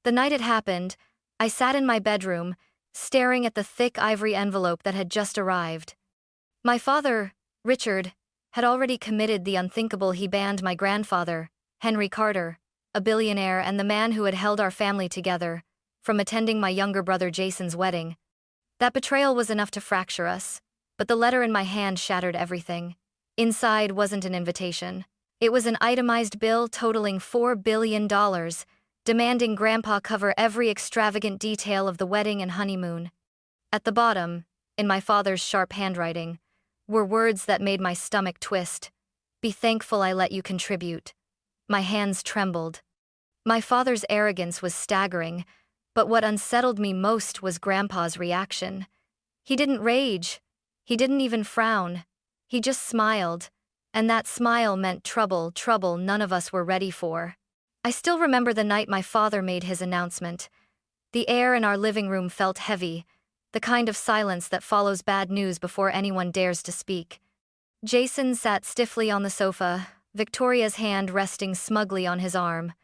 The night it happened, I sat in my bedroom, staring at the thick ivory envelope that had just arrived. My father, Richard, had already committed the unthinkable. He banned my grandfather, Henry Carter, a billionaire and the man who had held our family together, from attending my younger brother Jason's wedding. That betrayal was enough to fracture us, but the letter in my hand shattered everything. Inside wasn't an invitation. It was an itemized bill totaling $4 billion, demanding Grandpa cover every extravagant detail of the wedding and honeymoon. At the bottom, in my father's sharp handwriting, were words that made my stomach twist. "Be thankful I let you contribute." My hands trembled. My father's arrogance was staggering, but what unsettled me most was Grandpa's reaction. He didn't rage. He didn't even frown. He just smiled, and that smile meant trouble none of us were ready for. I still remember the night my father made his announcement. The air in our living room felt heavy, the kind of silence that follows bad news before anyone dares to speak. Jason sat stiffly on the sofa, Victoria's hand resting smugly on his arm,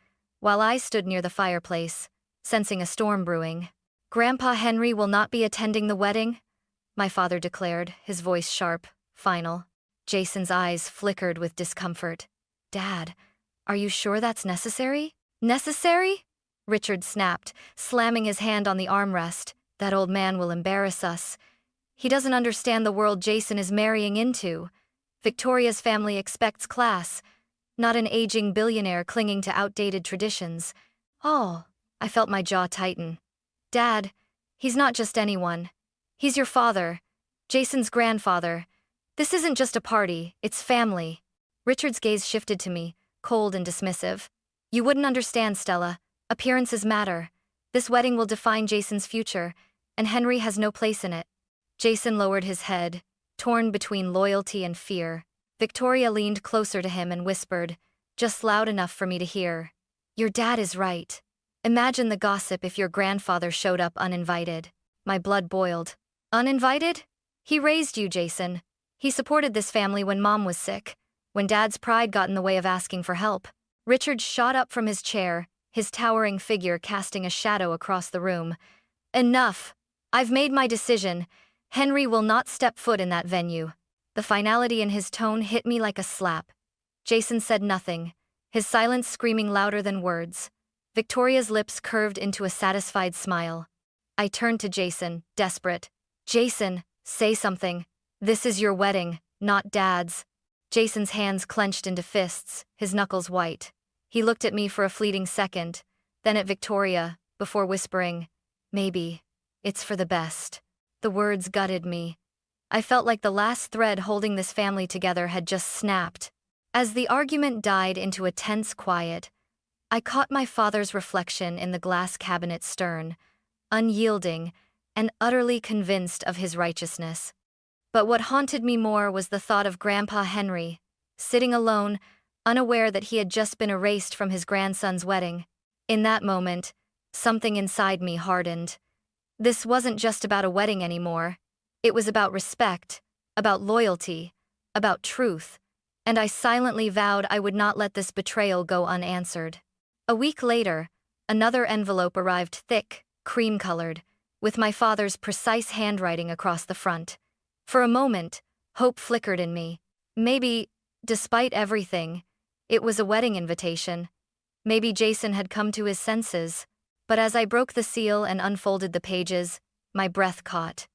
while I stood near the fireplace, sensing a storm brewing. "Grandpa Henry will not be attending the wedding," my father declared, his voice sharp, final. Jason's eyes flickered with discomfort. "Dad, are you sure that's necessary?" "Necessary?" Richard snapped, slamming his hand on the armrest. "That old man will embarrass us. He doesn't understand the world Jason is marrying into. Victoria's family expects class, not an aging billionaire clinging to outdated traditions." "Oh," I felt my jaw tighten. "Dad, he's not just anyone. He's your father, Jason's grandfather. This isn't just a party, it's family." Richard's gaze shifted to me, cold and dismissive. "You wouldn't understand, Stella. Appearances matter. This wedding will define Jason's future, and Henry has no place in it." Jason lowered his head, torn between loyalty and fear. Victoria leaned closer to him and whispered, just loud enough for me to hear, "Your dad is right. Imagine the gossip if your grandfather showed up uninvited." My blood boiled. "Uninvited? He raised you, Jason. He supported this family when Mom was sick, when Dad's pride got in the way of asking for help." Richard shot up from his chair, his towering figure casting a shadow across the room. "Enough. I've made my decision. Henry will not step foot in that venue." The finality in his tone hit me like a slap. Jason said nothing, his silence screaming louder than words. Victoria's lips curved into a satisfied smile. I turned to Jason, desperate. "Jason, say something. This is your wedding, not Dad's." Jason's hands clenched into fists, his knuckles white. He looked at me for a fleeting second, then at Victoria, before whispering, "Maybe. It's for the best." The words gutted me. I felt like the last thread holding this family together had just snapped. As the argument died into a tense quiet, I caught my father's reflection in the glass cabinet stern, unyielding and utterly convinced of his righteousness. But what haunted me more was the thought of Grandpa Henry, sitting alone, unaware that he had just been erased from his grandson's wedding. In that moment, something inside me hardened. This wasn't just about a wedding anymore. It was about respect, about loyalty, about truth, and I silently vowed I would not let this betrayal go unanswered. A week later, another envelope arrived, thick, cream-colored, with my father's precise handwriting across the front. For a moment, hope flickered in me. Maybe, despite everything, it was a wedding invitation. Maybe Jason had come to his senses. But as I broke the seal and unfolded the pages, my breath caught.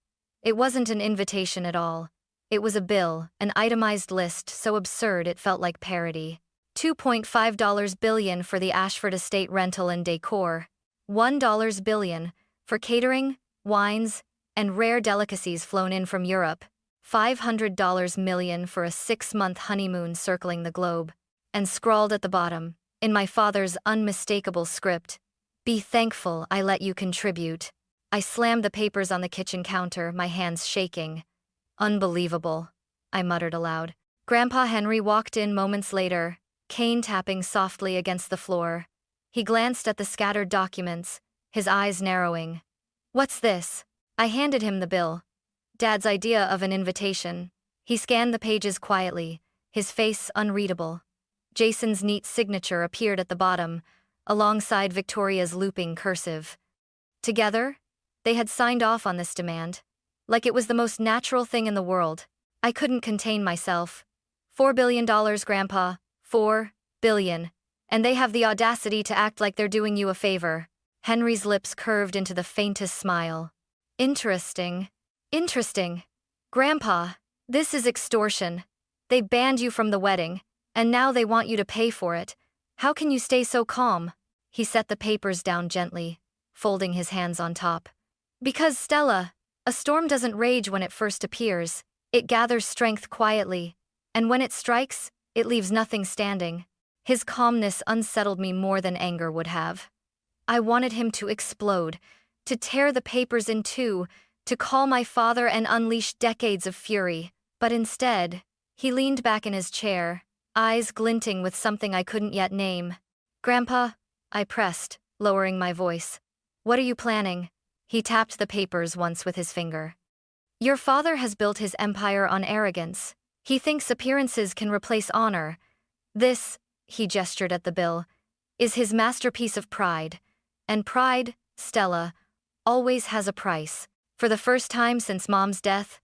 It wasn't an invitation at all. It was a bill, an itemized list so absurd it felt like parody. $2.5 billion for the Ashford Estate rental and decor. $1 billion for catering, wines, and rare delicacies flown in from Europe. $500 million for a 6-month honeymoon circling the globe. And scrawled at the bottom, in my father's unmistakable script, "Be thankful I let you contribute." I slammed the papers on the kitchen counter, my hands shaking. "Unbelievable," I muttered aloud. Grandpa Henry walked in moments later, cane tapping softly against the floor. He glanced at the scattered documents, his eyes narrowing. "What's this?" I handed him the bill. Dad's idea of an invitation. He scanned the pages quietly, his face unreadable. Jason's neat signature appeared at the bottom, alongside Victoria's looping cursive. Together, they had signed off on this demand, like it was the most natural thing in the world. I couldn't contain myself. $4 billion, Grandpa. 4 billion. And they have the audacity to act like they're doing you a favor. Henry's lips curved into the faintest smile. Interesting. Interesting. Grandpa, this is extortion. They banned you from the wedding, and now they want you to pay for it. How can you stay so calm? He set the papers down gently, folding his hands on top. Because, Stella, a storm doesn't rage when it first appears. It gathers strength quietly, and when it strikes, it leaves nothing standing. His calmness unsettled me more than anger would have. I wanted him to explode, to tear the papers in two, to call my father and unleash decades of fury. But instead, he leaned back in his chair, eyes glinting with something I couldn't yet name. Grandpa, I pressed, lowering my voice. What are you planning? He tapped the papers once with his finger. Your father has built his empire on arrogance. He thinks appearances can replace honor. This, he gestured at the bill, is his masterpiece of pride. And pride, Stella, always has a price. For the first time since Mom's death,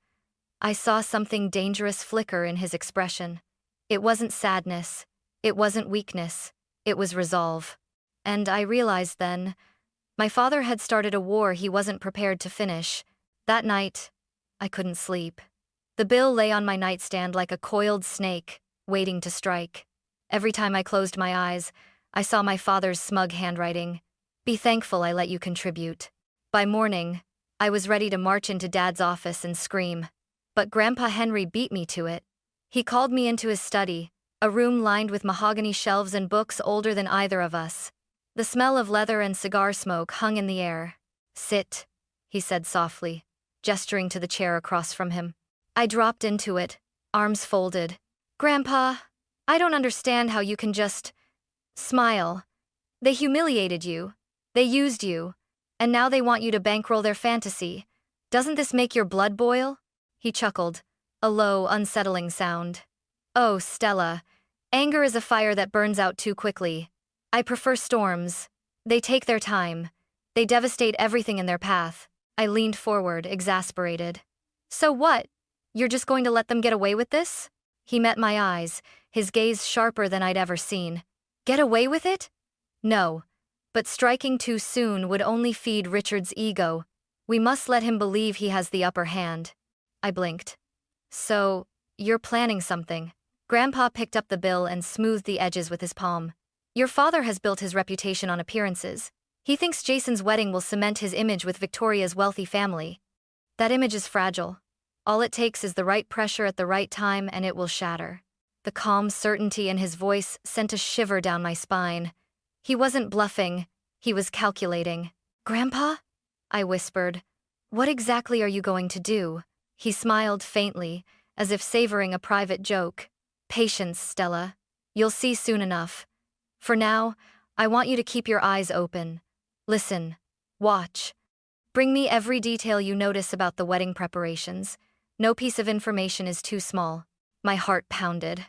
I saw something dangerous flicker in his expression. It wasn't sadness, it wasn't weakness, it was resolve. And I realized then, my father had started a war he wasn't prepared to finish. That night, I couldn't sleep. The bill lay on my nightstand like a coiled snake, waiting to strike. Every time I closed my eyes, I saw my father's smug handwriting. Be thankful I let you contribute. By morning, I was ready to march into Dad's office and scream. But Grandpa Henry beat me to it. He called me into his study, a room lined with mahogany shelves and books older than either of us. The smell of leather and cigar smoke hung in the air. Sit, he said softly, gesturing to the chair across from him. I dropped into it, arms folded. Grandpa, I don't understand how you can just smile. They humiliated you. They used you. And now they want you to bankroll their fantasy. Doesn't this make your blood boil? He chuckled, a low, unsettling sound. Oh, Stella, anger is a fire that burns out too quickly. I prefer storms. They take their time. They devastate everything in their path. I leaned forward, exasperated. So what? You're just going to let them get away with this? He met my eyes, his gaze sharper than I'd ever seen. Get away with it? No. But striking too soon would only feed Richard's ego. We must let him believe he has the upper hand. I blinked. So, you're planning something. Grandpa picked up the bill and smoothed the edges with his palm. Your father has built his reputation on appearances. He thinks Jason's wedding will cement his image with Victoria's wealthy family. That image is fragile. All it takes is the right pressure at the right time and it will shatter. The calm certainty in his voice sent a shiver down my spine. He wasn't bluffing, he was calculating. Grandpa? I whispered. What exactly are you going to do? He smiled faintly, as if savoring a private joke. Patience, Stella. You'll see soon enough. For now, I want you to keep your eyes open. Listen. Watch. Bring me every detail you notice about the wedding preparations. No piece of information is too small. My heart pounded.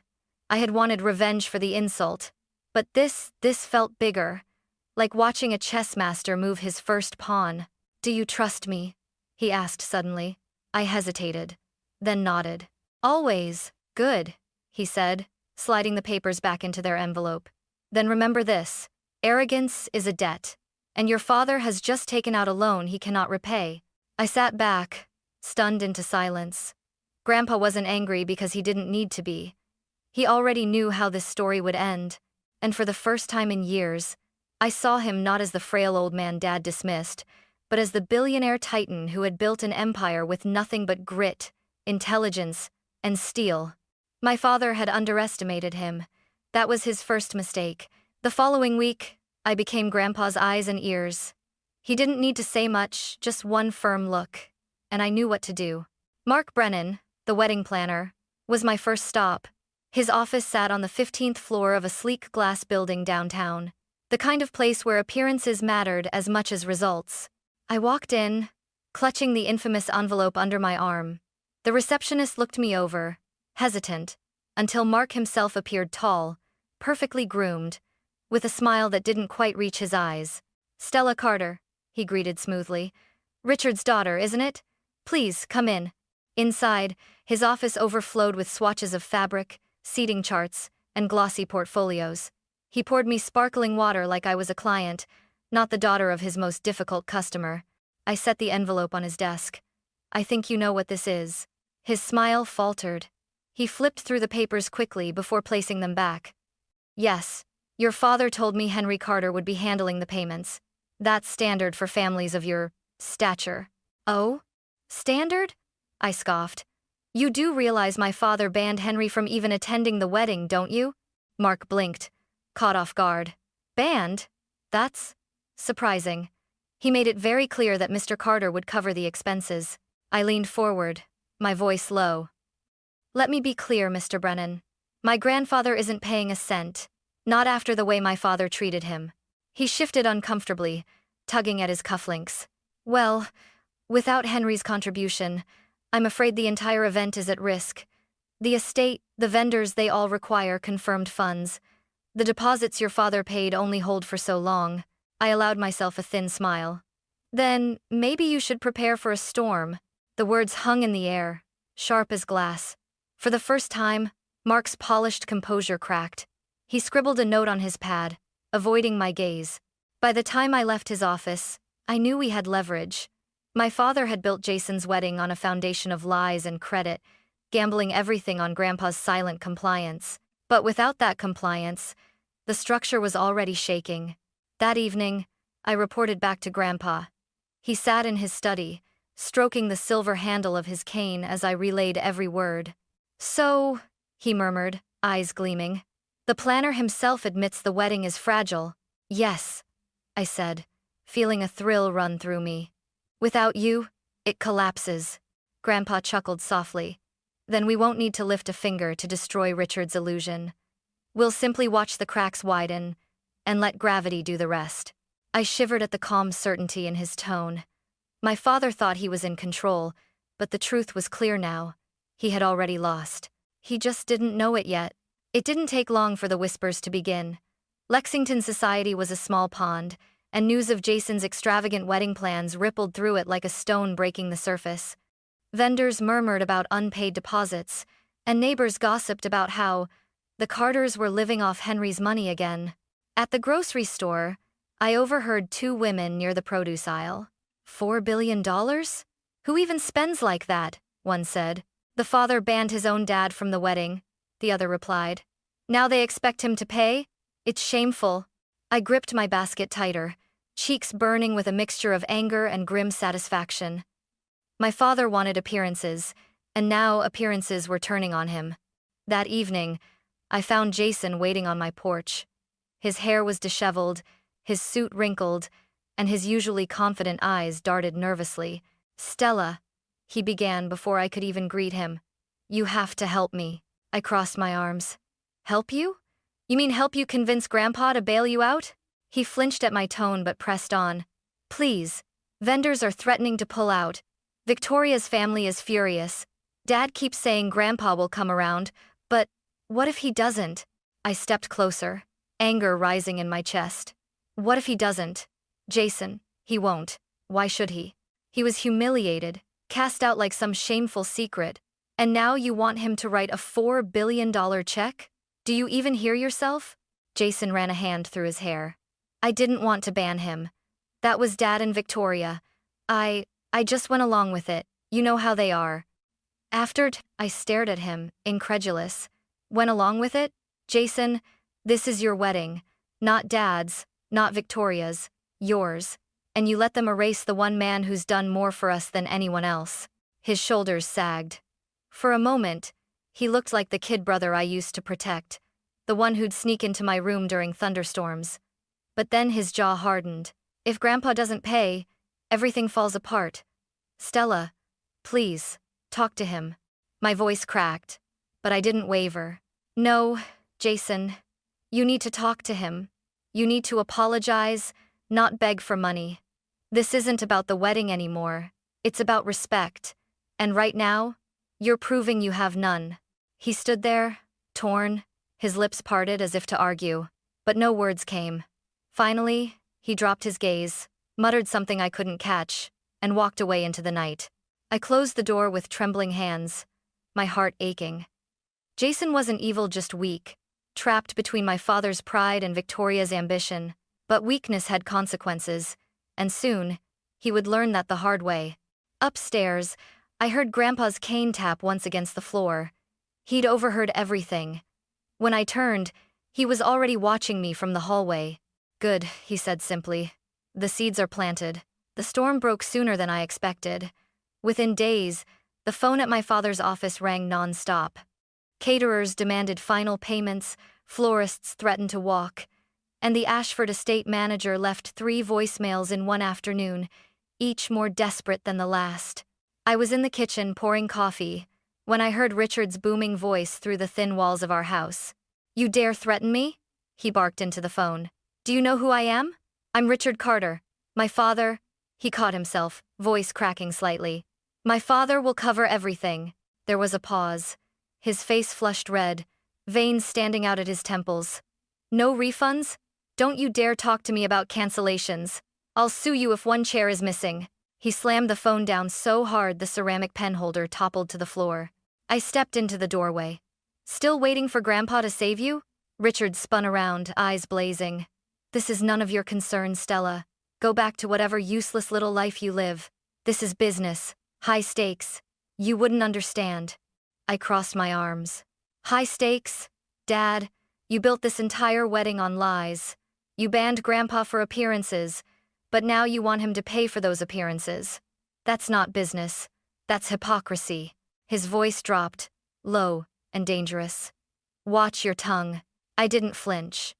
I had wanted revenge for the insult. But this felt bigger. Like watching a chess master move his first pawn. Do you trust me? He asked suddenly. I hesitated, then nodded. Always. Good, he said, sliding the papers back into their envelope. Then remember this. Arrogance is a debt. And your father has just taken out a loan he cannot repay. I sat back, stunned into silence. Grandpa wasn't angry because he didn't need to be. He already knew how this story would end. And for the first time in years, I saw him not as the frail old man Dad dismissed, but as the billionaire titan who had built an empire with nothing but grit, intelligence, and steel. My father had underestimated him. That was his first mistake. The following week, I became Grandpa's eyes and ears. He didn't need to say much, just one firm look. And I knew what to do. Mark Brennan, the wedding planner, was my first stop. His office sat on the 15th floor of a sleek glass building downtown. The kind of place where appearances mattered as much as results. I walked in, clutching the infamous envelope under my arm. The receptionist looked me over, hesitant, until Mark himself appeared tall, perfectly groomed, with a smile that didn't quite reach his eyes. "Stella Carter," he greeted smoothly. "Richard's daughter, isn't it? Please, come in." Inside, his office overflowed with swatches of fabric, seating charts, and glossy portfolios. He poured me sparkling water like I was a client, not the daughter of his most difficult customer. I set the envelope on his desk. "I think you know what this is." His smile faltered. He flipped through the papers quickly before placing them back. "Yes. Your father told me Henry Carter would be handling the payments. That's standard for families of your stature." "Oh? Standard?" I scoffed. "You do realize my father banned Henry from even attending the wedding, don't you?" Mark blinked, caught off guard. "Banned? That's surprising." He made it very clear that Mr. Carter would cover the expenses. I leaned forward, my voice low. "Let me be clear, Mr. Brennan. My grandfather isn't paying a cent, not after the way my father treated him." He shifted uncomfortably, tugging at his cufflinks. "Well, without Henry's contribution, I'm afraid the entire event is at risk. The estate, the vendors, they all require confirmed funds. The deposits your father paid only hold for so long." I allowed myself a thin smile. "Then maybe you should prepare for a storm." The words hung in the air, sharp as glass. For the first time, Mark's polished composure cracked. He scribbled a note on his pad, avoiding my gaze. By the time I left his office, I knew we had leverage. My father had built Jason's wedding on a foundation of lies and credit, gambling everything on Grandpa's silent compliance. But without that compliance, the structure was already shaking. That evening, I reported back to Grandpa. He sat in his study, stroking the silver handle of his cane as I relayed every word. "So," he murmured, eyes gleaming, "the planner himself admits the wedding is fragile." "Yes," I said, feeling a thrill run through me. "Without you, it collapses." Grandpa chuckled softly. "Then we won't need to lift a finger to destroy Richard's illusion. We'll simply watch the cracks widen and let gravity do the rest." I shivered at the calm certainty in his tone. My father thought he was in control, but the truth was clear now. He had already lost. He just didn't know it yet. It didn't take long for the whispers to begin. Lexington society was a small pond, and news of Jason's extravagant wedding plans rippled through it like a stone breaking the surface. Vendors murmured about unpaid deposits, and neighbors gossiped about how the Carters were living off Henry's money again. At the grocery store, I overheard two women near the produce aisle. $4 billion? Who even spends like that? One said. "The father banned his own dad from the wedding," the other replied. "Now they expect him to pay? It's shameful." I gripped my basket tighter, cheeks burning with a mixture of anger and grim satisfaction. My father wanted appearances, and now appearances were turning on him. That evening, I found Jason waiting on my porch. His hair was disheveled, his suit wrinkled, and his usually confident eyes darted nervously. "Stella," he began before I could even greet him. "You have to help me." I crossed my arms. "Help you? You mean help you convince Grandpa to bail you out?" He flinched at my tone but pressed on. "Please. Vendors are threatening to pull out. Victoria's family is furious. Dad keeps saying Grandpa will come around, but what if he doesn't?" I stepped closer, anger rising in my chest. "What if he doesn't? Jason, he won't. Why should he? He was humiliated, cast out like some shameful secret, and now you want him to write a $4 billion check? Do you even hear yourself?" Jason ran a hand through his hair. "I didn't want to ban him. That was Dad and Victoria. I just went along with it. You know how they are." I stared at him, incredulous. "Went along with it? Jason, this is your wedding. Not Dad's, not Victoria's, yours. And you let them erase the one man who's done more for us than anyone else." His shoulders sagged. For a moment, he looked like the kid brother I used to protect, the one who'd sneak into my room during thunderstorms. But then his jaw hardened. "If Grandpa doesn't pay, everything falls apart. Stella, please, talk to him." My voice cracked, but I didn't waver. "No, Jason, you need to talk to him. You need to apologize, not beg for money. This isn't about the wedding anymore. It's about respect. And right now, you're proving you have none." He stood there, torn, his lips parted as if to argue, but no words came. Finally, he dropped his gaze, muttered something I couldn't catch, and walked away into the night. I closed the door with trembling hands, my heart aching. Jason wasn't evil, just weak, trapped between my father's pride and Victoria's ambition. But weakness had consequences, and soon, he would learn that the hard way. Upstairs, I heard Grandpa's cane tap once against the floor. He'd overheard everything. When I turned, he was already watching me from the hallway. "Good," he said simply. "The seeds are planted." The storm broke sooner than I expected. Within days, the phone at my father's office rang non-stop. Caterers demanded final payments, florists threatened to walk, and the Ashford estate manager left 3 voicemails in one afternoon, each more desperate than the last. I was in the kitchen pouring coffee when I heard Richard's booming voice through the thin walls of our house. "You dare threaten me?" he barked into the phone. "Do you know who I am? I'm Richard Carter. My father—" He caught himself, voice cracking slightly. "My father will cover everything." There was a pause. His face flushed red, veins standing out at his temples. "No refunds? Don't you dare talk to me about cancellations. I'll sue you if one chair is missing." He slammed the phone down so hard the ceramic pen holder toppled to the floor. I stepped into the doorway. "Still waiting for Grandpa to save you?" Richard spun around, eyes blazing. "This is none of your concern, Stella. Go back to whatever useless little life you live. This is business. High stakes. You wouldn't understand." I crossed my arms. "High stakes? Dad, you built this entire wedding on lies. You banned Grandpa for appearances, but now you want him to pay for those appearances. That's not business. That's hypocrisy." His voice dropped, low and dangerous. "Watch your tongue." I didn't flinch.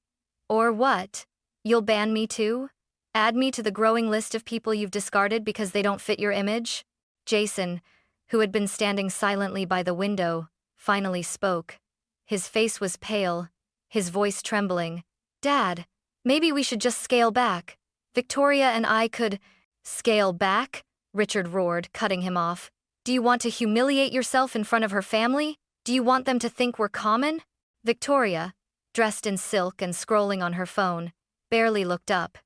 "Or what? You'll ban me too? Add me to the growing list of people you've discarded because they don't fit your image?" Jason, who had been standing silently by the window, finally spoke. His face was pale, his voice trembling. "Dad, maybe we should just scale back. Victoria and I could—" "Scale back?" Richard roared, cutting him off. "Do you want to humiliate yourself in front of her family? Do you want them to think we're common?" Victoria, dressed in silk and scrolling on her phone, barely looked up.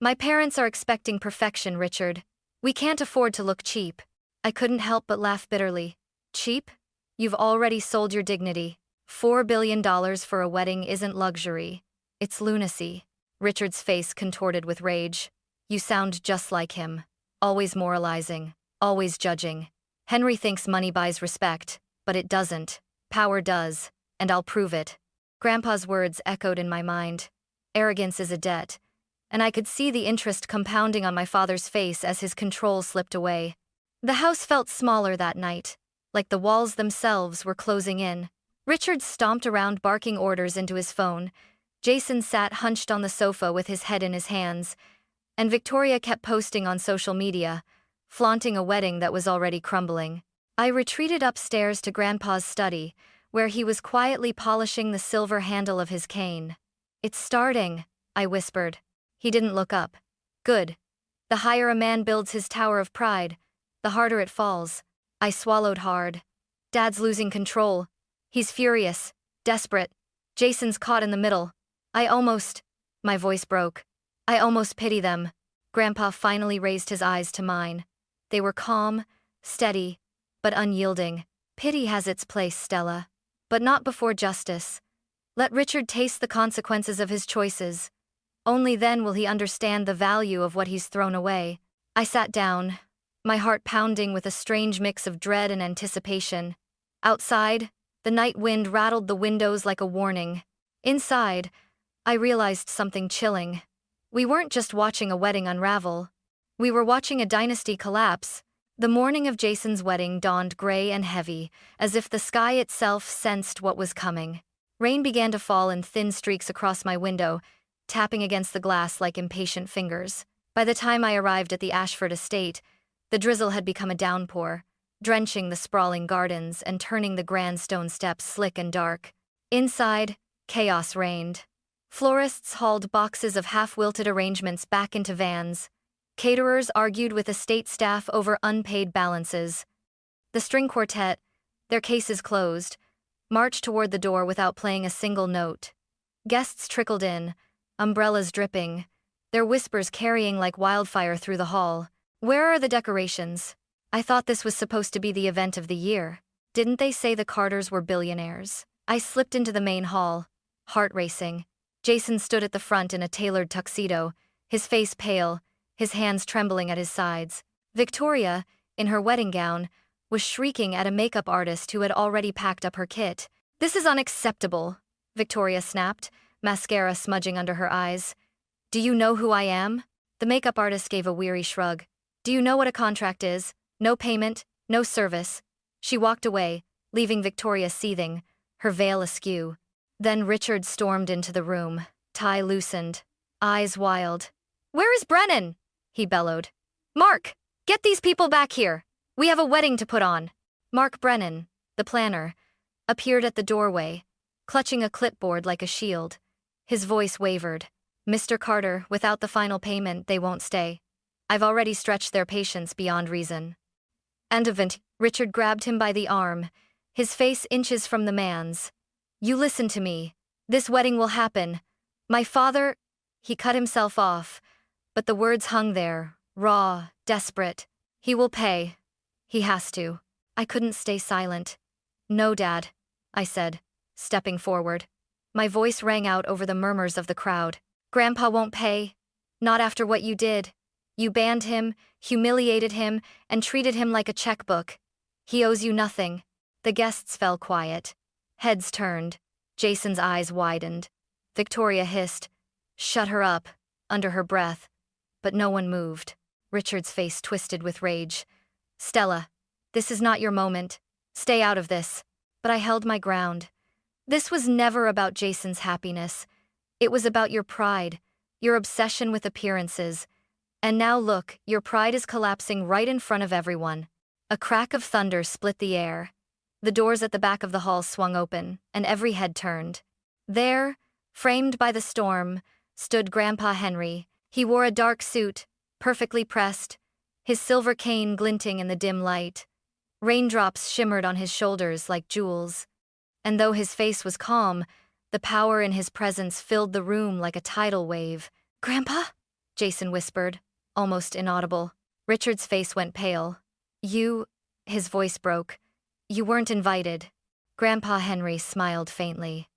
"My parents are expecting perfection, Richard. We can't afford to look cheap." I couldn't help but laugh bitterly. "Cheap? You've already sold your dignity. $4 billion for a wedding isn't luxury. It's lunacy." Richard's face contorted with rage. "You sound just like him. Always moralizing, always judging. Henry thinks money buys respect, but it doesn't. Power does, and I'll prove it." Grandpa's words echoed in my mind. Arrogance is a debt, and I could see the interest compounding on my father's face as his control slipped away. The house felt smaller that night, like the walls themselves were closing in. Richard stomped around barking orders into his phone. Jason sat hunched on the sofa with his head in his hands, and Victoria kept posting on social media, flaunting a wedding that was already crumbling. I retreated upstairs to Grandpa's study, where he was quietly polishing the silver handle of his cane. "It's starting," I whispered. He didn't look up. "Good. The higher a man builds his tower of pride, the harder it falls." I swallowed hard. Dad's losing control. He's furious, desperate. Jason's caught in the middle. My voice broke. "I almost pity them." Grandpa finally raised his eyes to mine. They were calm, steady, but unyielding. "Pity has its place, Stella. But not before justice. Let Richard taste the consequences of his choices. Only then will he understand the value of what he's thrown away." I sat down, my heart pounding with a strange mix of dread and anticipation. Outside, the night wind rattled the windows like a warning. Inside, I realized something chilling. We weren't just watching a wedding unravel. We were watching a dynasty collapse. The morning of Jason's wedding dawned gray and heavy, as if the sky itself sensed what was coming. Rain began to fall in thin streaks across my window, tapping against the glass like impatient fingers. By the time I arrived at the Ashford estate, the drizzle had become a downpour, drenching the sprawling gardens and turning the grand stone steps slick and dark. Inside, chaos reigned. Florists hauled boxes of half-wilted arrangements back into vans. Caterers argued with estate staff over unpaid balances. The string quartet, their cases closed, marched toward the door without playing a single note. Guests trickled in, umbrellas dripping, their whispers carrying like wildfire through the hall. Where are the decorations? I thought this was supposed to be the event of the year. Didn't they say the Carters were billionaires? I slipped into the main hall, heart racing. Jason stood at the front in a tailored tuxedo, his face pale, his hands trembling at his sides. Victoria, in her wedding gown, was shrieking at a makeup artist who had already packed up her kit. "This is unacceptable," Victoria snapped, mascara smudging under her eyes. "Do you know who I am?" The makeup artist gave a weary shrug. "Do you know what a contract is? No payment, no service." She walked away, leaving Victoria seething, her veil askew. Then Richard stormed into the room, tie loosened, eyes wild. "Where is Brennan?" he bellowed. "Mark, get these people back here. We have a wedding to put on." Mark Brennan, the planner, appeared at the doorway, clutching a clipboard like a shield. His voice wavered. "Mr. Carter, without the final payment, they won't stay. I've already stretched their patience beyond reason." "And event." Richard grabbed him by the arm, his face inches from the man's. "You listen to me. This wedding will happen. My father—" He cut himself off, but the words hung there, raw, desperate. "He will pay. He has to." I couldn't stay silent. "No, Dad," I said, stepping forward. My voice rang out over the murmurs of the crowd. "Grandpa won't pay. Not after what you did. You banned him, humiliated him, and treated him like a checkbook. He owes you nothing." The guests fell quiet. Heads turned. Jason's eyes widened. Victoria hissed, "Shut her up," under her breath. But no one moved. Richard's face twisted with rage. "Stella, this is not your moment. Stay out of this." But I held my ground. This was never about Jason's happiness. It was about your pride, your obsession with appearances. And now look, your pride is collapsing right in front of everyone. A crack of thunder split the air. The doors at the back of the hall swung open, and every head turned. There, framed by the storm, stood Grandpa Henry. He wore a dark suit, perfectly pressed, his silver cane glinting in the dim light. Raindrops shimmered on his shoulders like jewels. And though his face was calm, the power in his presence filled the room like a tidal wave. "Grandpa?" Jason whispered, almost inaudible. Richard's face went pale. His voice broke. "You weren't invited." Grandpa Henry smiled faintly.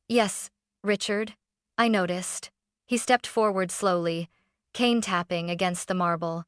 "Yes, Richard, I noticed." He stepped forward slowly, cane tapping against the marble.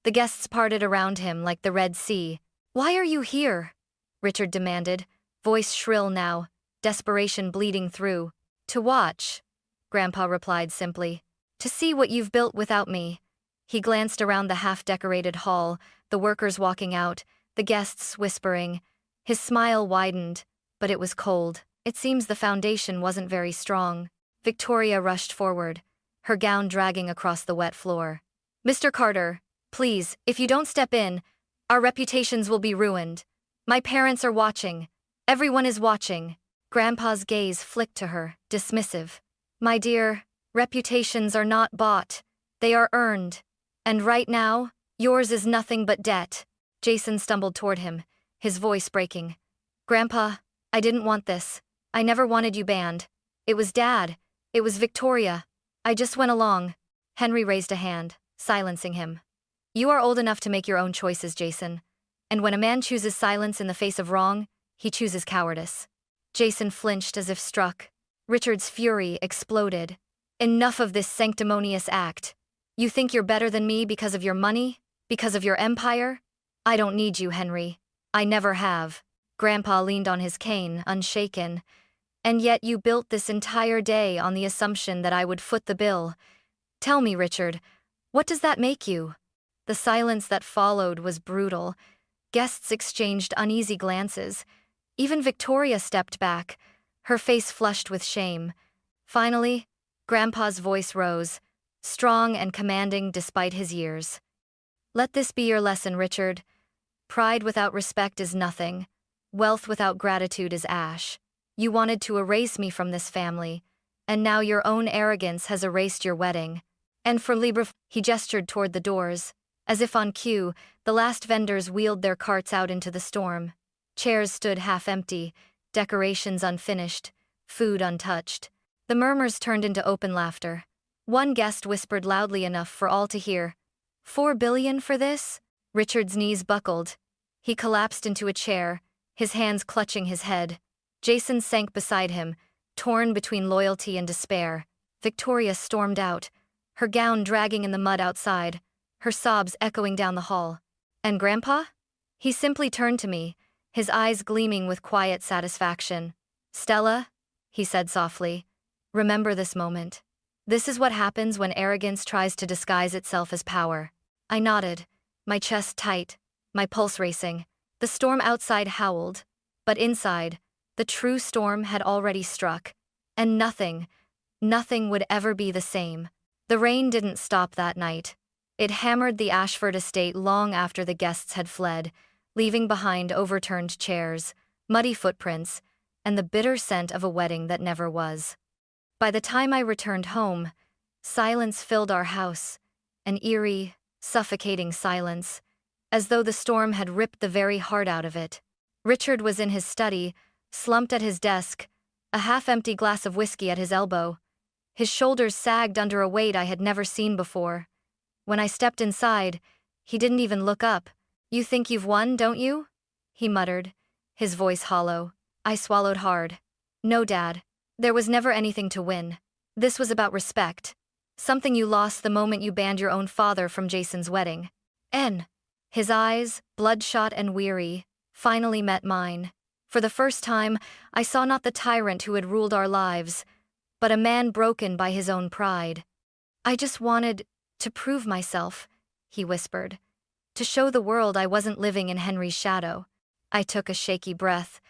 The guests parted around him like the Red Sea. "Why are you here?" Richard demanded, voice shrill now, desperation bleeding through. "To watch," Grandpa replied simply. "To see what you've built without me." He glanced around the half-decorated hall, the workers walking out, the guests whispering. His smile widened, but it was cold. It seems the foundation wasn't very strong. Victoria rushed forward, her gown dragging across the wet floor. "Mr. Carter, please, if you don't step in, our reputations will be ruined. My parents are watching. Everyone is watching." Grandpa's gaze flicked to her, dismissive. "My dear, reputations are not bought. They are earned. And right now, yours is nothing but debt." Jason stumbled toward him, his voice breaking. "Grandpa, I didn't want this. I never wanted you banned. It was Dad. It was Victoria. I just went along." Henry raised a hand, silencing him. "You are old enough to make your own choices, Jason. And when a man chooses silence in the face of wrong, he chooses cowardice." Jason flinched as if struck. Richard's fury exploded. "Enough of this sanctimonious act. You think you're better than me because of your money? Because of your empire? I don't need you, Henry. I never have." Grandpa leaned on his cane, unshaken. "And yet you built this entire day on the assumption that I would foot the bill. Tell me, Richard, what does that make you?" The silence that followed was brutal. Guests exchanged uneasy glances. Even Victoria stepped back, her face flushed with shame. Finally, Grandpa's voice rose, strong and commanding despite his years. "Let this be your lesson, Richard. Pride without respect is nothing. Wealth without gratitude is ash. You wanted to erase me from this family, and now your own arrogance has erased your wedding. And for Libre—" He gestured toward the doors. As if on cue, the last vendors wheeled their carts out into the storm. Chairs stood half empty, decorations unfinished, food untouched. The murmurs turned into open laughter. One guest whispered loudly enough for all to hear, "4 billion for this?" Richard's knees buckled. He collapsed into a chair, his hands clutching his head. Jason sank beside him, torn between loyalty and despair. Victoria stormed out, her gown dragging in the mud outside, her sobs echoing down the hall. And Grandpa? He simply turned to me, his eyes gleaming with quiet satisfaction. "Stella," he said softly, "remember this moment. This is what happens when arrogance tries to disguise itself as power." I nodded, my chest tight, my pulse racing. The storm outside howled, but inside, the true storm had already struck. And nothing would ever be the same. The rain didn't stop that night. It hammered the Ashford estate long after the guests had fled, leaving behind overturned chairs, muddy footprints, and the bitter scent of a wedding that never was. By the time I returned home, silence filled our house, an eerie, suffocating silence, as though the storm had ripped the very heart out of it. Richard was in his study, slumped at his desk, a half-empty glass of whiskey at his elbow. His shoulders sagged under a weight I had never seen before. When I stepped inside, he didn't even look up. "You think you've won, don't you?" he muttered, his voice hollow. I swallowed hard. "No, Dad. There was never anything to win. This was about respect. Something you lost the moment you banned your own father from Jason's wedding." His eyes, bloodshot and weary, finally met mine. For the first time, I saw not the tyrant who had ruled our lives, but a man broken by his own pride. "I just wanted to prove myself," he whispered. "To show the world I wasn't living in Henry's shadow." I took a shaky breath.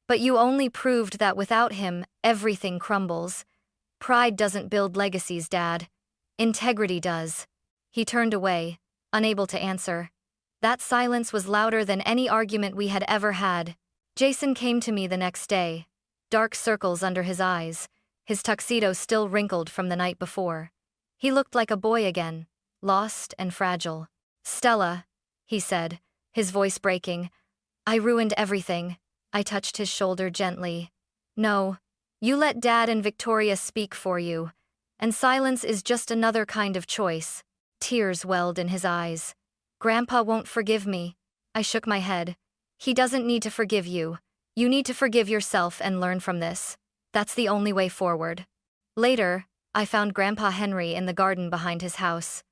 "But you only proved that without him, everything crumbles. Pride doesn't build legacies, Dad. Integrity does." He turned away, unable to answer. That silence was louder than any argument we had ever had. Jason came to me the next day, dark circles under his eyes, his tuxedo still wrinkled from the night before. He looked like a boy again, lost and fragile. "Stella," he said, his voice breaking, "I ruined everything." I touched his shoulder gently. "No, you let Dad and Victoria speak for you, and silence is just another kind of choice." Tears welled in his eyes. "Grandpa won't forgive me." I shook my head. "He doesn't need to forgive you. You need to forgive yourself and learn from this. That's the only way forward." Later, I found Grandpa Henry in the garden behind his house.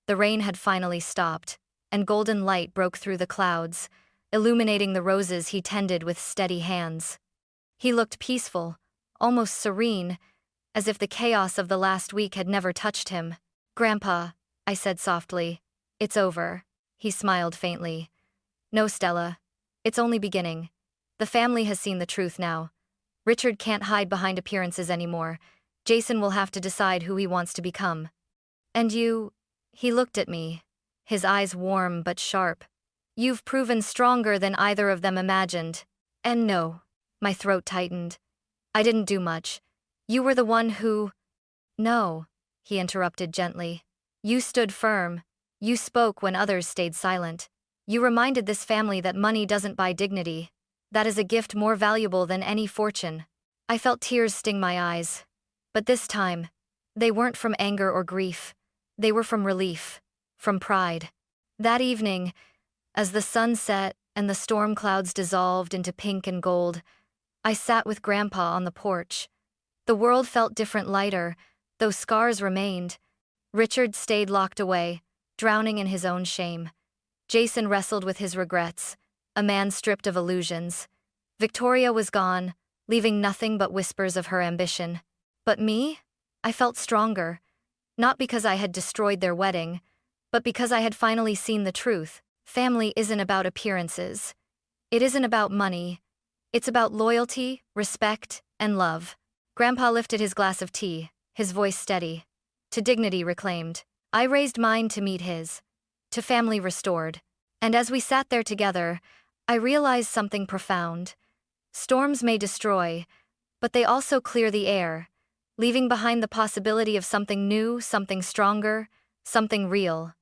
The rain had finally stopped, and golden light broke through the clouds, illuminating the roses he tended with steady hands. He looked peaceful, almost serene, as if the chaos of the last week had never touched him. "Grandpa," I said softly, "it's over." He smiled faintly. "No, Stella. It's only beginning. The family has seen the truth now. Richard can't hide behind appearances anymore. Jason will have to decide who he wants to become. And you..." He looked at me, his eyes warm but sharp. "You've proven stronger than either of them imagined." "And no." My throat tightened. "I didn't do much. You were the one who..." "No," he interrupted gently. "You stood firm. You spoke when others stayed silent. You reminded this family that money doesn't buy dignity. That is a gift more valuable than any fortune." I felt tears sting my eyes. But this time, they weren't from anger or grief. They were from relief, from pride. That evening, as the sun set and the storm clouds dissolved into pink and gold, I sat with Grandpa on the porch. The world felt different, lighter, though scars remained. Richard stayed locked away, drowning in his own shame. Jason wrestled with his regrets, a man stripped of illusions. Victoria was gone, leaving nothing but whispers of her ambition. But me? I felt stronger. Not because I had destroyed their wedding, but because I had finally seen the truth. Family isn't about appearances. It isn't about money. It's about loyalty, respect, and love. Grandpa lifted his glass of tea, his voice steady. To dignity reclaimed. I raised mine to meet his. To family restored. And as we sat there together, I realized something profound. Storms may destroy, but they also clear the air, leaving behind the possibility of something new, something stronger, something real.